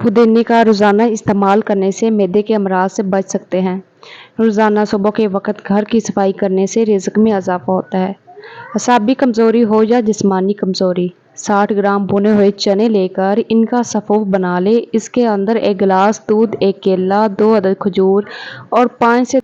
पुदीने का रोज़ाना इस्तेमाल करने से मैदे के अमराज से बच सकते हैं। रोज़ाना सुबह के वक़्त घर की सफाई करने से रिज़्क में इजाफ़ा होता है। असाबी कमज़ोरी हो या जिस्मानी कमज़ोरी, 60 ग्राम भुने हुए चने लेकर इनका सफ़ूफ बना लें। इसके अंदर 1 गिलास दूध, 1 केला, 2 अदद खजूर और 5 से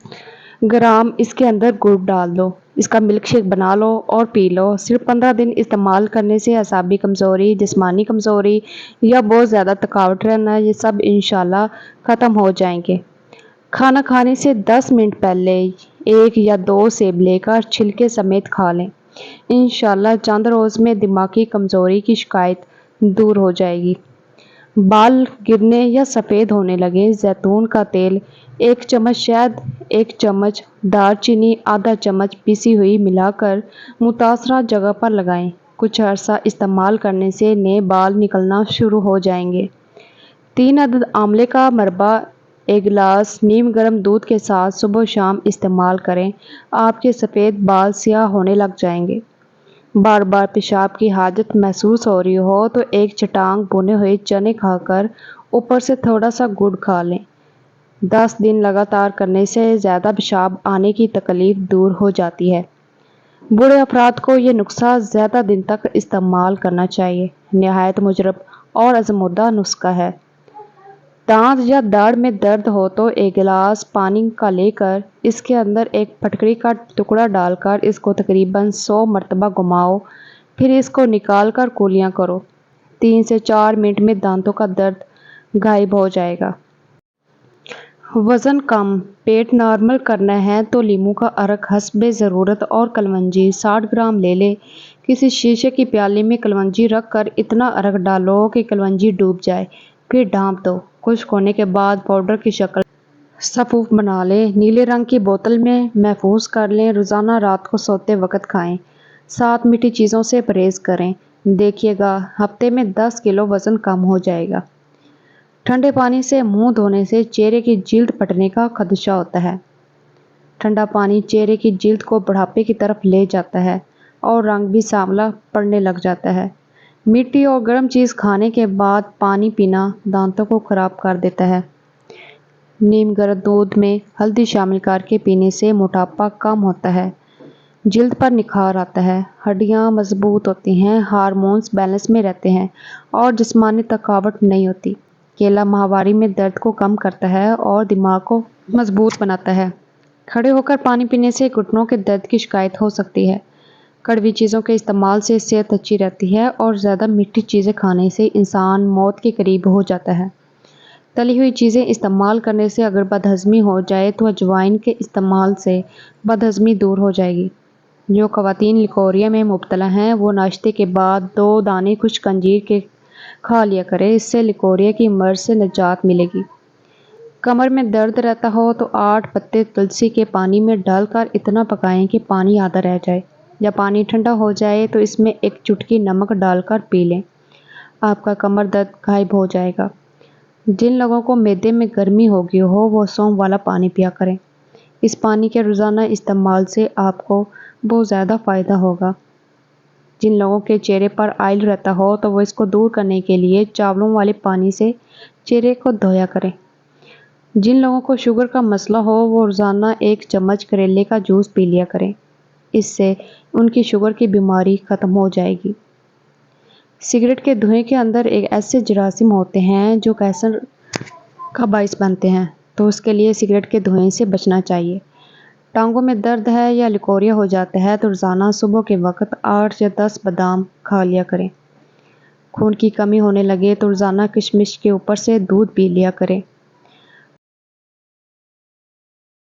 ग्राम इसके अंदर गुड़ डाल दो। इसका मिल्क शेक बना लो और पी लो। सिर्फ 15 दिन इस्तेमाल करने से असाबी कमज़ोरी, जिस्मानी कमज़ोरी या बहुत ज़्यादा थकावट रहना, ये सब इंशाल्लाह ख़त्म हो जाएंगे। खाना खाने से 10 मिनट पहले 1 या 2 सेब लेकर छिलके समेत खा लें। इंशाल्लाह चंद रोज़ में दिमागी कमज़ोरी की शिकायत दूर हो जाएगी। बाल गिरने या सफ़ेद होने लगे, जैतून का तेल 1 चम्मच, शहद 1 चम्मच, दालचीनी आधा चम्मच पिसी हुई मिलाकर मुतासरा जगह पर लगाएं। कुछ अर्सा इस्तेमाल करने से नए बाल निकलना शुरू हो जाएंगे। 3 अदद आंवले का मरबा 1 गिलास नीम गर्म दूध के साथ सुबह शाम इस्तेमाल करें। आपके सफ़ेद बाल स्याह होने लग जाएंगे। बार बार पेशाब की हाजत महसूस हो रही हो तो 1 चटांग भुने हुए चने खाकर ऊपर से थोड़ा सा गुड़ खा लें। 10 दिन लगातार करने से ज़्यादा पेशाब आने की तकलीफ दूर हो जाती है। बूढ़े अफराद को ये नुस्खा ज़्यादा दिन तक इस्तेमाल करना चाहिए। नहायत मुजरब और आज़मूदा नुस्खा है। दांत या दाढ़ में दर्द हो तो 1 गिलास पानी का लेकर इसके अंदर 1 फटकड़ी का टुकड़ा डालकर इसको तकरीबन 100 मरतबा घुमाओ। फिर इसको निकाल कर कुलियाँ करो। 3 से 4 मिनट में दांतों का दर्द गायब हो जाएगा। वज़न कम, पेट नॉर्मल करना है तो लीमू का अर्क हस्बे ज़रूरत और कलवंजी 60 ग्राम ले लें। किसी शीशे की प्याली में कलवंजी रख कर इतना अर्क डालो कि कलवंजी डूब जाए, फिर ढाँप दो। खुश्क होने के बाद पाउडर की शक्ल सफ़ूफ बना लें। नीले रंग की बोतल में महफूज कर लें। रोज़ाना रात को सोते वक़्त खाएं। 7 मीठी चीज़ों से परहेज़ करें। देखिएगा हफ्ते में 10 किलो वज़न कम हो जाएगा। ठंडे पानी से मुंह धोने से चेहरे की जिल्द फटने का खदशा होता है। ठंडा पानी चेहरे की जिल्द को बुढ़ापे की तरफ ले जाता है और रंग भी सांवला पड़ने लग जाता है। मीठी और गर्म चीज़ खाने के बाद पानी पीना दांतों को खराब कर देता है। नीम गर्म दूध में हल्दी शामिल करके पीने से मोटापा कम होता है, जिल्द पर निखार आता है, हड्डियां मजबूत होती हैं, हार्मोन्स बैलेंस में रहते हैं और जिस्मानी थकावट नहीं होती। केला माहवारी में दर्द को कम करता है और दिमाग को मजबूत बनाता है। खड़े होकर पानी पीने से घुटनों के दर्द की शिकायत हो सकती है। कड़वी चीज़ों के इस्तेमाल से सेहत अच्छी रहती है और ज़्यादा मीठी चीज़ें खाने से इंसान मौत के करीब हो जाता है। तली हुई चीज़ें इस्तेमाल करने से अगर बदहज़मी हो जाए तो अजवाइन के इस्तेमाल से बदहज़मी दूर हो जाएगी। जो ख़वातीन लिकोरिया में मुब्तला हैं वो नाश्ते के बाद 2 दाने खुश्क अंजीर के खा लिया करें। इससे लिकोरिया की मर्ज़ से निजात मिलेगी। कमर में दर्द रहता हो तो 8 पत्ते तुलसी के पानी में डालकर इतना पकाएं कि पानी आधा रह जाए। जब पानी ठंडा हो जाए तो इसमें 1 चुटकी नमक डालकर पी लें। आपका कमर दर्द गायब हो जाएगा। जिन लोगों को मैदे में गर्मी हो गई हो वो सौंफ वाला पानी पिया करें। इस पानी के रोज़ाना इस्तेमाल से आपको बहुत ज़्यादा फ़ायदा होगा। जिन लोगों के चेहरे पर ऑयल रहता हो तो वो इसको दूर करने के लिए चावलों वाले पानी से चेहरे को धोया करें। जिन लोगों को शुगर का मसला हो वो रोज़ाना 1 चम्मच करेले का जूस पी लिया करें। इससे उनकी शुगर की बीमारी ख़त्म हो जाएगी। सिगरेट के धुएं के अंदर एक ऐसे जरासीम होते हैं जो कैंसर का बाइस बनते हैं, तो उसके लिए सिगरेट के धुएं से बचना चाहिए। टांगों में दर्द है या लिकोरिया हो जाता है तो रोज़ाना सुबह के वक़्त 8 या 10 बादाम खा लिया करें। खून की कमी होने लगे तो रोज़ाना किशमिश के ऊपर से दूध पी लिया करें।